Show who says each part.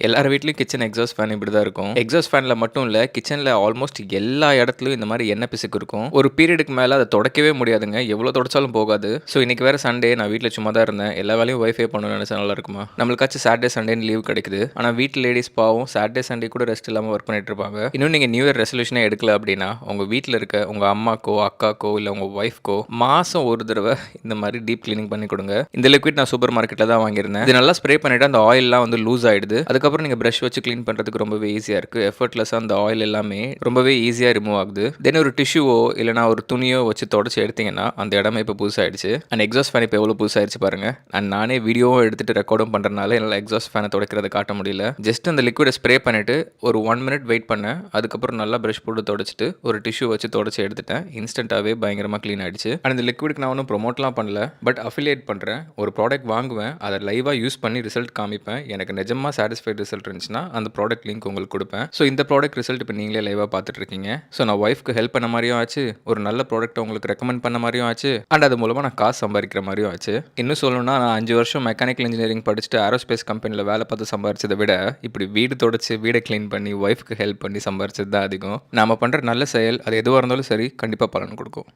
Speaker 1: எல்லார் வீட்லயும் kitchen exhaust fan இப்படி தான் இருக்கும். எக்ஸாஸ்ட் ஃபேன்ல மட்டும் இல்ல, கிச்சன்ல ஆல்மோஸ்ட் எல்லா இடத்துலயும் இந்த மாரி எண்ணெய் பிசுக்கு இருக்கும். ஒரு பீரியடுக்கு மேல அத தொடக்கவே முடியாதுங்க. எவ்வளோ தொடச்சாலும் போகாது. ஸோ இன்னைக்கு வேற சண்டே, நான் வீட்ல சும்மா தான் இருந்தேன். எல்லா வேலையும் ஒய்ஃபே பண்ணணும்னு நெனச்சா நல்லா இருக்குமா? நம்மளுக்காச்சும் சாட்டர்டே, சண்டேன்னு லீவ் கிடைக்குது. ஆனா வீட்ல லேடீஸ் பாவம் சாட்டர்டே, சண்டே கூட ரெஸ்ட் இல்லாம ஒர்க் பண்ணிட்டு இருப்பாங்க. இன்னும் நீங்க நியூ இயர் ரெசல்யூஷனே எடுக்கல அப்படின்னா, உங்க வீட்ல இருக்க உங்க அம்மாக்கோ, அக்காக்கோ இல்ல உங்க ஒய்ஃப்க்கோ மாசம் ஒரு தடவ இந்த மாரி டீப் கிளீனிங் பண்ணி கொடுங்க. இந்த லிக்விட் நான் சூப்பர் மார்க்கெட்ல தான் வாங்கியிருந்தேன். இது நல்லா ஸ்ப்ரே பண்ணிட்டு அந்த ஆயில்லாம் வந்து லூஸ் ஆயிடுது. அதுக்கப்புறம் நீங்க பிரஷ் வச்சு கிளீன் பண்றதுக்கு ரொம்பவே ஈஸியா இருக்கு. எஃபர்ட்லெஸ்ஸா அந்த ஆயில் எல்லாமே ரொம்பவே ஈஸியா ரிமூவ் ஆகுது. தென் ஒரு டிஷ்யூவோ இல்லனா ஒரு துணியோ வச்சு தொடச்சு எடுத்தீங்கன்னா அந்த இடமே இப்போ புதுசாயிடுச்சு. அண்ட் எக்ஸாஸ்ட் ஃபேன் இப்போ எவ்வளோ புதுசாயிடுச்சு பாருங்க. அண்ட் நானே வீடியோவும் எடுத்துட்டு ரெக்கார்டும் பண்றதுனால என்னால் எக்ஸாஸ்ட் ஃபேனை துடைக்கிறத காட்ட முடியல. ஜஸ்ட் அந்த லிக்விடை ஸ்ப்ரே பண்ணிட்டு ஒரு 1 மினிட் வெயிட் பண்ணேன். அதுக்கப்புறம் நல்லா பிரஷ் போட்டு தொடச்சிட்டு ஒரு டிஷ்யூ வச்சு தொடச்சி எடுத்துட்டேன். இன்ஸ்டன்ட்டாவே பயங்கரமாக க்ளீன் ஆயிடுச்சு. அண்ட் இந்த லிக்விடுக்கு நான் ஒன்றும் ப்ரொமோட்லாம் பண்ணல. பட் அஃபிலியேட் பண்ணுறேன். ஒரு ப்ராடக்ட் வாங்குவேன், அதை லைவாக யூஸ் பண்ணி ரிசல்ட் காமிப்பேன். எனக்கு நிஜமாக சாட்டிஸ்ஃபைட் ரிசல்ட் இருந்துச்சுன்னா அந்த ப்ராடக்ட் லிங்க் உங்களுக்கு கொடுப்பேன். ஸோ இந்த ப்ராடக்ட் ரிசல்ட் இப்போ நீங்களே லைவாக பார்த்துட்டு இருக்கீங்க. ஸோ நான் ஒய்ஃப்க்கு ஹெல்ப் பண்ண மாதிரியும் ஆச்சு, ஒரு நல்ல ப்ராடக்ட் உங்களுக்கு ரெக்கமெண்ட் பண்ண மாதிரியும் ஆச்சு, அண்ட் அது மூலமாக நான் காசு சம்பாதிக்கிற மாதிரியும் ஆச்சு. இன்னும் சொல்லணும்னா, நான் 5 வருஷம் மெக்கானிக்கல் இன்ஜினியரிங் படிச்சுட்டு ஏரோஸ்பேஸ் கம்பெனியில் வேலை பார்த்து சம்பாரிச்சதை விட இப்படி வீடு தொடச்சி வீடை க்ளீன் பண்ணி ஒய்ஃப்க்கு ஹெல்ப் பண்ணி சம்பாரிச்சது தான் அதிகம். நாம பண்ணுற நல்ல செயல் அது எதுவாக இருந்தாலும் சரி, கண்டிப்பாக பலன் கொடுக்கும்.